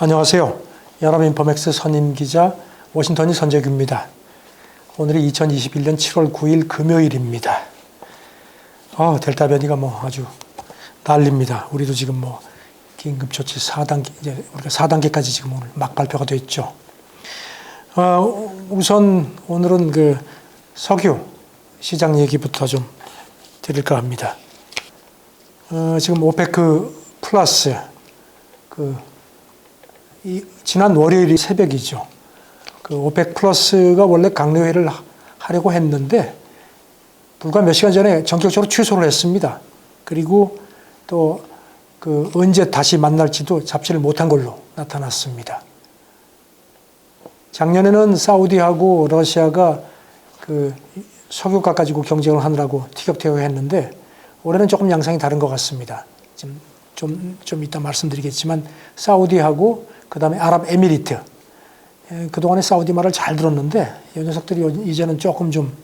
안녕하세요. 연합인포맥스 선임기자 워싱턴이 선재규입니다. 오늘이 2021년 7월 9일 금요일입니다. 델타 변이가 아주 난립니다. 우리도 지금 긴급조치 4단계, 이제 우리가 4단계까지 지금 오늘 막 발표가 됐죠. 우선 오늘은 석유 시장 얘기부터 좀 드릴까 합니다. 지금 오페크 플러스 지난 월요일 새벽이죠. 오펙 플러스가 원래 강례회를 하려고 했는데 불과 몇 시간 전에 전격적으로 취소를 했습니다. 그리고 또 언제 다시 만날지도 잡지를 못한 걸로 나타났습니다. 작년에는 사우디하고 러시아가 석유가 가지고 경쟁을 하느라고 티격태격했는데 올해는 조금 양상이 다른 것 같습니다. 좀 이따 말씀드리겠지만 사우디하고 그다음에 아랍에미리트, 그동안에 사우디 말을 잘 들었는데 이 녀석들이 이제는 조금 좀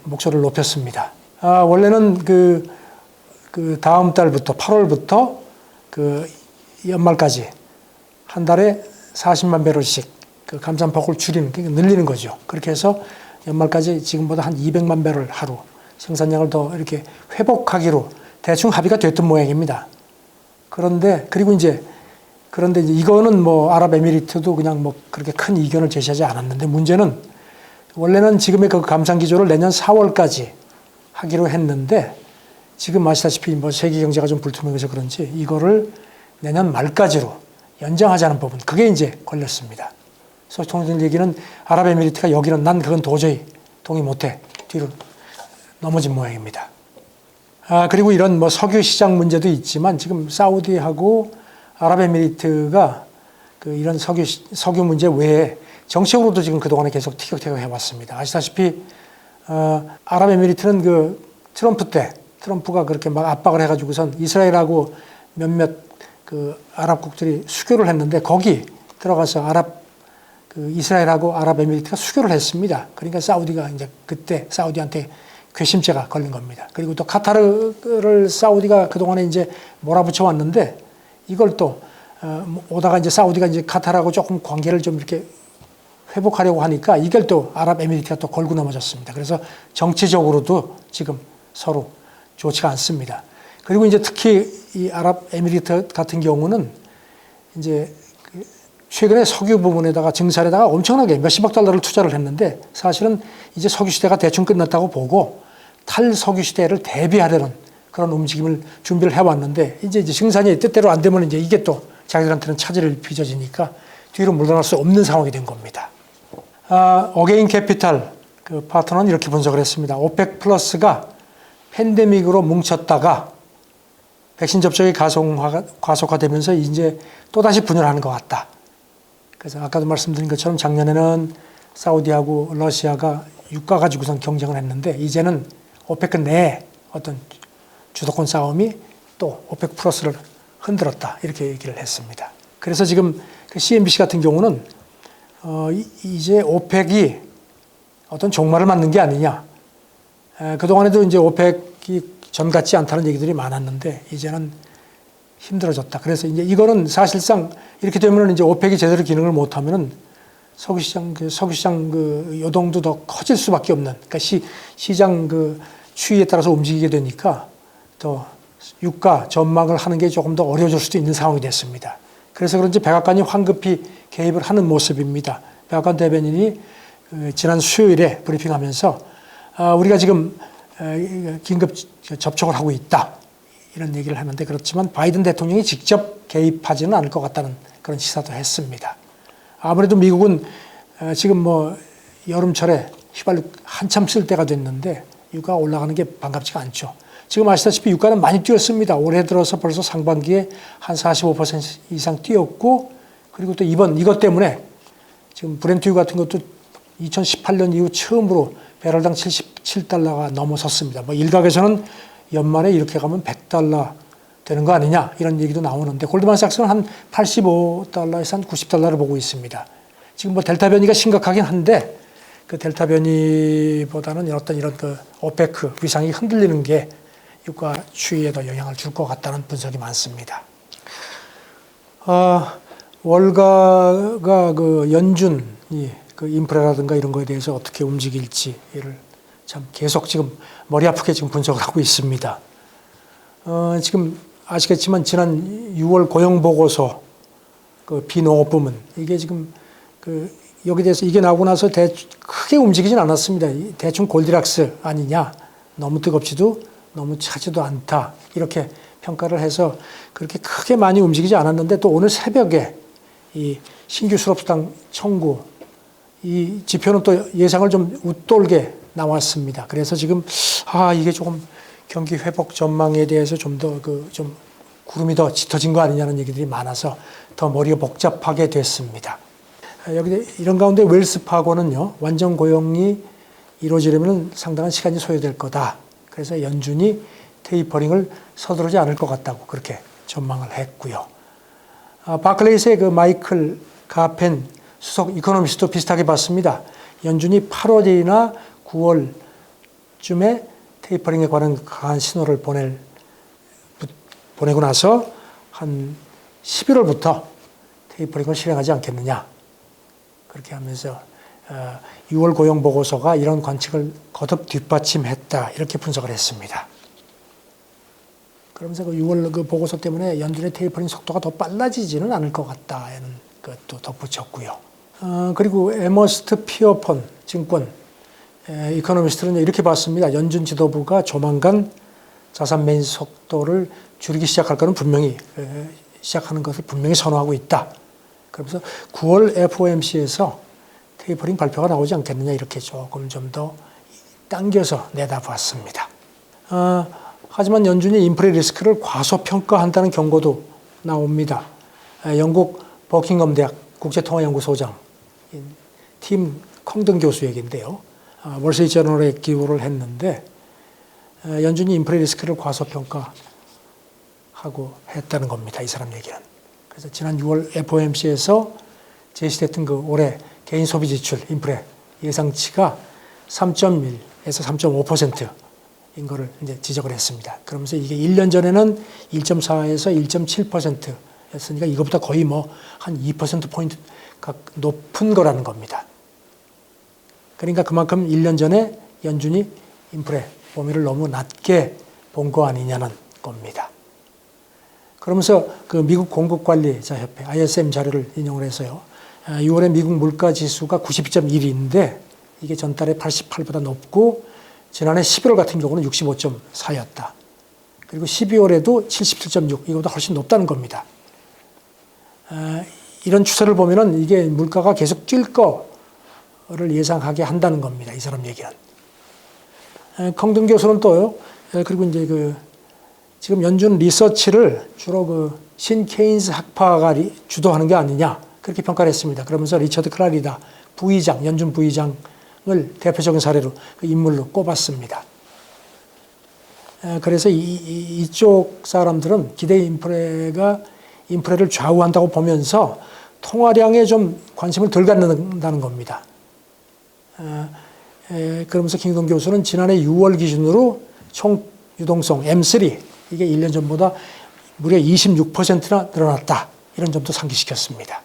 목소리를 높였습니다. 원래는 다음 달부터 8월부터 연말까지 한 달에 40만 배럴씩 감산폭을 줄이는, 늘리는 거죠. 그렇게 해서 연말까지 지금보다 한 200만 배럴 하루 생산량을 더 이렇게 회복하기로 대충 합의가 됐던 모양입니다. 그런데 이거는 아랍에미리트도 그냥 그렇게 큰 이견을 제시하지 않았는데 문제는 원래는 지금의 감산 기조를 내년 4월까지 하기로 했는데 지금 아시다시피 세계 경제가 좀 불투명해서 그런지 이거를 내년 말까지로 연장하자는 부분, 그게 이제 걸렸습니다. 소통진 얘기는 아랍에미리트가 여기는 난 그건 도저히 동의 못해 뒤로 넘어진 모양입니다. 그리고 이런 석유 시장 문제도 있지만 지금 사우디하고 아랍에미리트가 이런 석유 문제 외에 정책으로도 지금 그동안에 계속 티격태격 해왔습니다. 아시다시피 아랍에미리트는 트럼프가 그렇게 막 압박을 해가지고선 이스라엘하고 몇몇 아랍국들이 수교를 했는데 거기 들어가서 이스라엘하고 아랍에미리트가 수교를 했습니다. 그러니까 사우디가 이제 그때 사우디한테 괘씸죄가 걸린 겁니다. 그리고 또 카타르를 사우디가 그동안에 이제 몰아붙여 왔는데 이걸 또 오다가 이제 사우디가 이제 카타르하고 조금 관계를 좀 이렇게 회복하려고 하니까 이걸 또 아랍에미리트가 또 걸고 넘어졌습니다. 그래서 정치적으로도 지금 서로 좋지가 않습니다. 그리고 이제 특히 이 아랍에미리트 같은 경우는 이제 최근에 석유 부분에다가 증산에다가 엄청나게 몇십억 달러를 투자를 했는데 사실은 이제 석유 시대가 대충 끝났다고 보고 탈석유 시대를 대비하려는 그런 움직임을 준비를 해왔는데 이제 증산이 뜻대로 안 되면 이제 이게 또 자기들한테는 차질을 빚어지니까 뒤로 물러날 수 없는 상황이 된 겁니다. 어게인 캐피탈 파트너는 이렇게 분석을 했습니다. 오펙 플러스가 팬데믹으로 뭉쳤다가 백신 접종이 가속화되면서 이제 또다시 분열하는 것 같다. 그래서 아까도 말씀드린 것처럼 작년에는 사우디하고 러시아가 유가 가지고선 경쟁을 했는데 이제는 오페크 내에 어떤 주도권 싸움이 또 오펙 플러스를 흔들었다. 이렇게 얘기를 했습니다. 그래서 지금 CNBC 같은 경우는 이제 오펙이 어떤 종말을 맞는 게 아니냐. 그동안에도 이제 오펙이 전 같지 않다는 얘기들이 많았는데 이제는 힘들어졌다. 그래서 이제 이거는 사실상 이렇게 되면 이제 오펙이 제대로 기능을 못하면은 석유시장 요동도 더 커질 수밖에 없는, 그러니까 시장 추이에 따라서 움직이게 되니까 더 유가 전망을 하는 게 조금 더 어려워질 수도 있는 상황이 됐습니다. 그래서 그런지 백악관이 황급히 개입을 하는 모습입니다. 백악관 대변인이 지난 수요일에 브리핑하면서 우리가 지금 긴급 접촉을 하고 있다. 이런 얘기를 하는데 그렇지만 바이든 대통령이 직접 개입하지는 않을 것 같다는 그런 시사도 했습니다. 아무래도 미국은 지금 여름철에 휘발유 한참 쓸 때가 됐는데 유가가 올라가는 게 반갑지가 않죠. 지금 아시다시피 유가는 많이 뛰었습니다. 올해 들어서 벌써 상반기에 한 45% 이상 뛰었고 그리고 또 이것 때문에 지금 브렌트유 같은 것도 2018년 이후 처음으로 배럴당 77달러가 넘어섰습니다. 일각에서는 연말에 이렇게 가면 100달러 되는 거 아니냐 이런 얘기도 나오는데 골드만삭스는 한 85달러에서 한 90달러를 보고 있습니다. 지금 델타 변이가 심각하긴 한데 그 델타 변이보다는 어떤 이런 오페크 위상이 흔들리는 게 유가 추이에도 영향을 줄 것 같다는 분석이 많습니다. 월가가 그 연준이 그 인프레라든가 이런 거에 대해서 어떻게 움직일지를 참 계속 지금 머리 아프게 지금 분석을 하고 있습니다. 지금 아시겠지만 지난 6월 고용보고서 그 비농업 부문 이게 지금 그 여기 대해서 이게 나오고 나서 크게 움직이진 않았습니다. 대충 골디락스 아니냐, 너무 뜨겁지도 너무 차지도 않다 이렇게 평가를 해서 그렇게 크게 많이 움직이지 않았는데 또 오늘 새벽에 이 신규 실업수당 청구 이 지표는 또 예상을 좀 웃돌게 나왔습니다. 그래서 지금 이게 조금 경기 회복 전망에 대해서 좀 더 좀 구름이 더 짙어진 거 아니냐는 얘기들이 많아서 더 머리가 복잡하게 됐습니다. 여기 이런 가운데 웰스파고는요, 완전 고용이 이루어지려면 상당한 시간이 소요될 거다. 그래서 연준이 테이퍼링을 서두르지 않을 것 같다고 그렇게 전망을 했고요. 바클레이스의 그 마이클 가펜 수석 이코노미스트도 비슷하게 봤습니다. 연준이 8월이나 9월쯤에 테이퍼링에 관한 강한 신호를 보내고 나서 한 11월부터 테이퍼링을 실행하지 않겠느냐. 그렇게 하면서 6월 고용 보고서가 이런 관측을 거듭 뒷받침했다. 이렇게 분석을 했습니다. 그러면서 그 6월 그 보고서 때문에 연준의 테이퍼링 속도가 더 빨라지지는 않을 것 같다는 것도 덧붙였고요. 그리고 에머스트 피어폰 증권 이코노미스트는 이렇게 봤습니다. 연준 지도부가 조만간 자산 매입 속도를 줄이기 시작할 거는 분명히 시작하는 것을 분명히 선호하고 있다. 그러면서 9월 FOMC에서 테이퍼링 발표가 나오지 않겠느냐 이렇게 조금 좀 더 당겨서 내다봤습니다. 하지만 연준이 인플레 리스크를 과소평가한다는 경고도 나옵니다. 영국 버킹엄 대학 국제통화연구소장 팀 콩든 교수 얘기인데요. 월스트리트저널에 기고를 했는데 연준이 인플레 리스크를 과소평가하고 했다는 겁니다. 이 사람 얘기는. 그래서 지난 6월 FOMC에서 제시됐던 그 올해 개인 소비 지출 인플레 예상치가 3.1에서 3.5%인 거를 이제 지적을 했습니다. 그러면서 이게 1년 전에는 1.4에서 1.7%였으니까 이것보다 거의 뭐 한 2%포인트 높은 거라는 겁니다. 그러니까 그만큼 1년 전에 연준이 인플레 범위를 너무 낮게 본 거 아니냐는 겁니다. 그러면서 그 미국 공급관리자협회 ISM 자료를 인용을 해서요. 6월에 미국 물가지수가 92.1인데 이게 전달에 88보다 높고 지난해 11월 같은 경우는 65.4였다. 그리고 12월에도 77.6 이거보다 훨씬 높다는 겁니다. 이런 추세를 보면은 이게 물가가 계속 뛸 거를 예상하게 한다는 겁니다. 이 사람 얘기는. 콩든 교수는 또요. 그리고 이제 지금 연준 리서치를 주로 신 케인스 학파가 주도하는 게 아니냐 그렇게 평가를 했습니다. 그러면서 리처드 클라리다 부의장, 연준 부의장을 대표적인 사례로 그 인물로 꼽았습니다. 그래서 이쪽 사람들은 기대 인프레를 좌우한다고 보면서 통화량에 좀 관심을 덜 갖는다는 겁니다. 그러면서 킹동 교수는 지난해 6월 기준으로 총 유동성 M3 이게 1년 전보다 무려 26%나 늘어났다. 이런 점도 상기시켰습니다.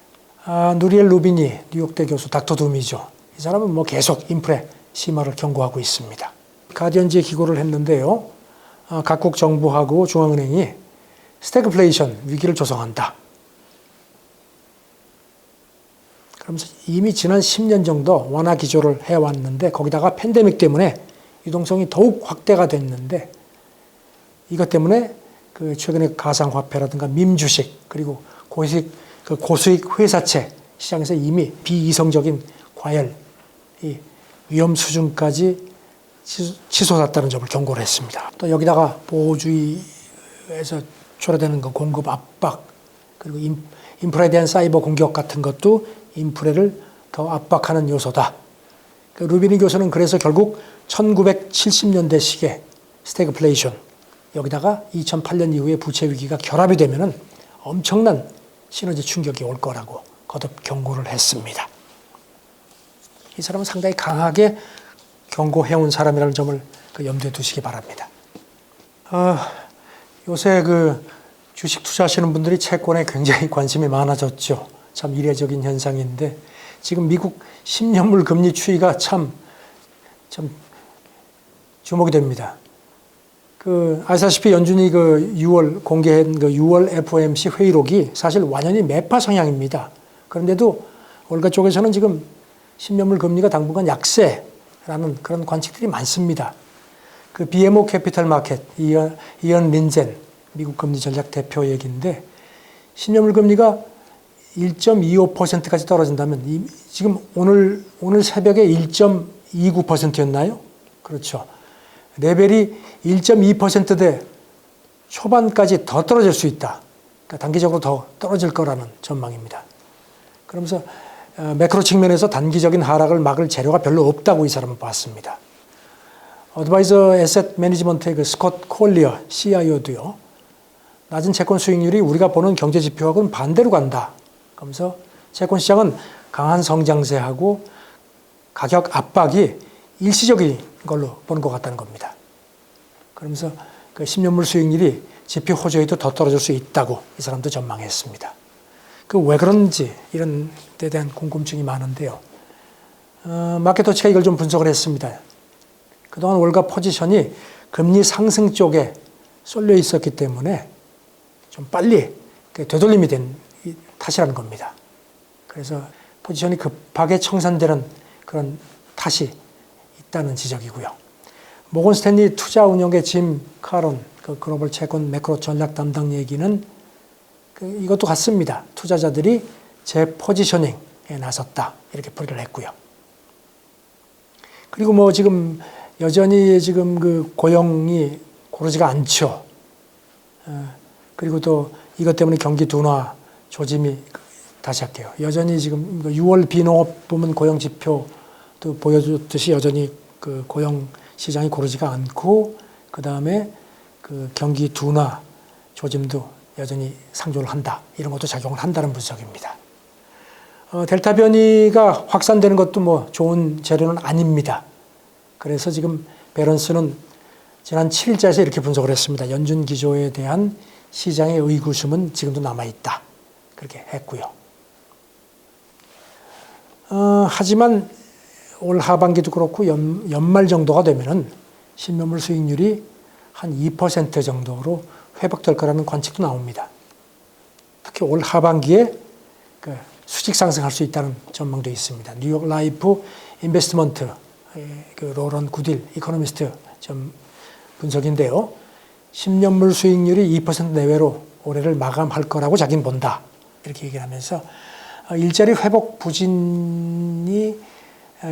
누리엘 루비니 뉴욕대 교수 닥터 둠이죠. 이 사람은 뭐 계속 인플레 심화를 경고하고 있습니다. 가디언지에 기고를 했는데요. 각국 정부하고 중앙은행이 스태그플레이션 위기를 조성한다. 그러면서 이미 지난 10년 정도 완화 기조를 해왔는데 거기다가 팬데믹 때문에 유동성이 더욱 확대가 됐는데 이것 때문에 최근에 가상화폐라든가 밈주식 그리고 고수익 회사채 시장에서 이미 비이성적인 과열, 위험 수준까지 치솟았다는 점을 경고를 했습니다. 또 여기다가 보호주의에서 초래되는 공급 압박 그리고 인프라에 대한 사이버 공격 같은 것도 인프레를 더 압박하는 요소다. 루비니 교수는 그래서 결국 1970년대식의 스태그플레이션 여기다가 2008년 이후에 부채 위기가 결합이 되면은 엄청난 시너지 충격이 올 거라고 거듭 경고를 했습니다. 이 사람은 상당히 강하게 경고해온 사람이라는 점을 염두에 두시기 바랍니다. 요새 주식 투자하시는 분들이 채권에 굉장히 관심이 많아졌죠. 참 이례적인 현상인데 지금 미국 10년물 금리 추이가 참 주목이 됩니다. 아시다시피 연준이 6월 공개한 6월 FOMC 회의록이 사실 완연히 매파 성향입니다. 그런데도 월가 쪽에서는 지금 10년물 금리가 당분간 약세라는 그런 관측들이 많습니다. BMO 캐피털 마켓 이언 린젠 미국 금리 전략 대표 얘기인데 10년물 금리가 1.25%까지 떨어진다면 지금 오늘 새벽에 1.29%였나요? 그렇죠. 레벨이 1.2%대 초반까지 더 떨어질 수 있다. 그러니까 단기적으로 더 떨어질 거라는 전망입니다. 그러면서 매크로 측면에서 단기적인 하락을 막을 재료가 별로 없다고 이 사람은 봤습니다. 어드바이저 에셋 매니지먼트의 스콧 콜리어 CIO도요. 낮은 채권 수익률이 우리가 보는 경제 지표하고는 반대로 간다. 그러면서 채권 시장은 강한 성장세하고 가격 압박이 일시적인 걸로 보는 것 같다는 겁니다. 그러면서 10년물 수익률이 지표 호조에도 더 떨어질 수 있다고 이 사람도 전망했습니다. 왜 그런지 이런 데 대한 궁금증이 많은데요. 마켓워치가 이걸 좀 분석을 했습니다. 그동안 월가 포지션이 금리 상승 쪽에 쏠려 있었기 때문에 좀 빨리 되돌림이 된 탓이라는 겁니다. 그래서 포지션이 급하게 청산되는 그런 탓이 있다는 지적이고요. 모건 스탠리 투자운용의 짐 카론 글로벌 채권 매크로 전략 담당 얘기는 이것도 같습니다. 투자자들이 재포지셔닝에 나섰다 이렇게 풀이를 했고요. 그리고 지금 여전히 지금 고용이 고르지가 않죠. 그리고 또 이것 때문에 경기 둔화 조짐이 다시 할게요. 여전히 지금 6월 비농업 부문 고용 지표도 보여줬듯이 여전히 고용 시장이 고르지가 않고 그 다음에 경기 둔화 조짐도 여전히 상조를 한다. 이런 것도 작용을 한다는 분석입니다. 델타 변이가 확산되는 것도 좋은 재료는 아닙니다. 그래서 지금 베런스는 지난 7일자에서 이렇게 분석을 했습니다. 연준 기조에 대한 시장의 의구심은 지금도 남아있다. 그렇게 했고요. 하지만 올 하반기도 그렇고 연말 정도가 되면은 10년물 수익률이 한 2% 정도로 회복될 거라는 관측도 나옵니다. 특히 올 하반기에 수직 상승할 수 있다는 전망도 있습니다. 뉴욕 라이프 인베스트먼트 로런 구딜 이코노미스트 분석인데요. 10년물 수익률이 2% 내외로 올해를 마감할 거라고 자기는 본다. 이렇게 얘기를 하면서 일자리 회복 부진이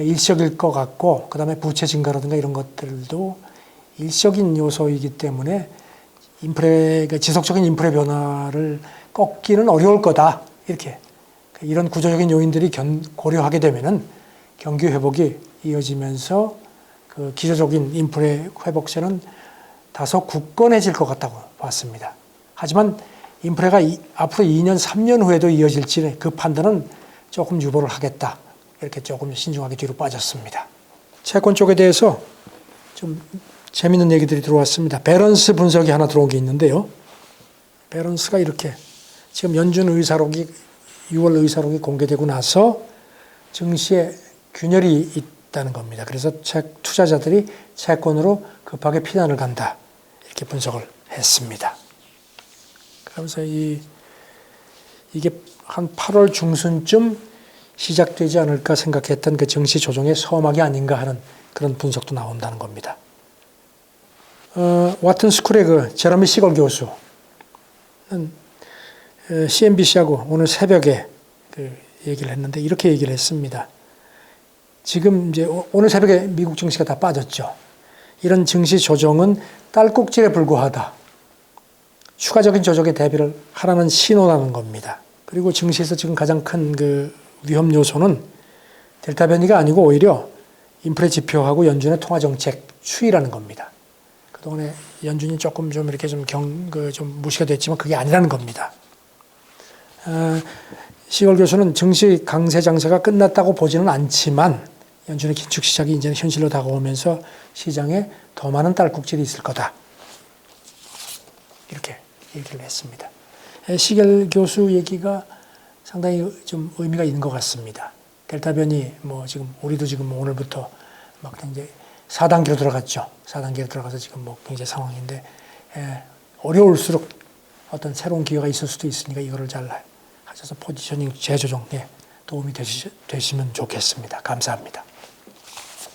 일시적일 것 같고 그다음에 부채 증가라든가 이런 것들도 일시적인 요소이기 때문에 지속적인 인플레 변화를 꺾기는 어려울 거다. 이렇게 이런 구조적인 요인들이 고려하게 되면은 경기 회복이 이어지면서 기저적인 인플레 회복세는 다소 굳건해질 것 같다고 봤습니다. 하지만 인플레가 앞으로 2년, 3년 후에도 이어질지 그 판단은 조금 유보를 하겠다. 이렇게 조금 신중하게 뒤로 빠졌습니다. 채권 쪽에 대해서 좀 재미있는 얘기들이 들어왔습니다. 밸런스 분석이 하나 들어온 게 있는데요. 밸런스가 이렇게 지금 연준 의사록이 6월 의사록이 공개되고 나서 증시에 균열이 있다는 겁니다. 그래서 투자자들이 채권으로 급하게 피난을 간다. 이렇게 분석을 했습니다. 그러면서 이게 한 8월 중순쯤 시작되지 않을까 생각했던 증시 조정의 서막이 아닌가 하는 그런 분석도 나온다는 겁니다. 와튼 스쿨의 제러미 시걸 교수는 CNBC하고 오늘 새벽에 얘기를 했는데 이렇게 얘기를 했습니다. 지금 이제 오늘 새벽에 미국 증시가 다 빠졌죠. 이런 증시 조정은 딸꾹질에 불과하다. 추가적인 조정에 대비를 하라는 신호라는 겁니다. 그리고 증시에서 지금 가장 큰 위험 요소는 델타 변이가 아니고 오히려 인플레 지표하고 연준의 통화 정책 추이라는 겁니다. 그동안에 연준이 조금 좀 이렇게 좀 무시가 됐지만 그게 아니라는 겁니다. 시걸 교수는 증시 강세 장세가 끝났다고 보지는 않지만 연준의 긴축 시작이 이제 현실로 다가오면서 시장에 더 많은 딸꾹질이 있을 거다. 이렇게 얘기를 했습니다. 시걸 교수 얘기가 상당히 좀 의미가 있는 것 같습니다. 델타 변이 뭐 지금 우리도 지금 오늘부터 막 이제 4단계로 들어갔죠. 4단계로 들어가서 지금 뭐 굉장히 상황인데 어려울수록 어떤 새로운 기회가 있을 수도 있으니까 이거를 잘 하셔서 포지셔닝 재조정에 도움이 되시면 좋겠습니다. 감사합니다.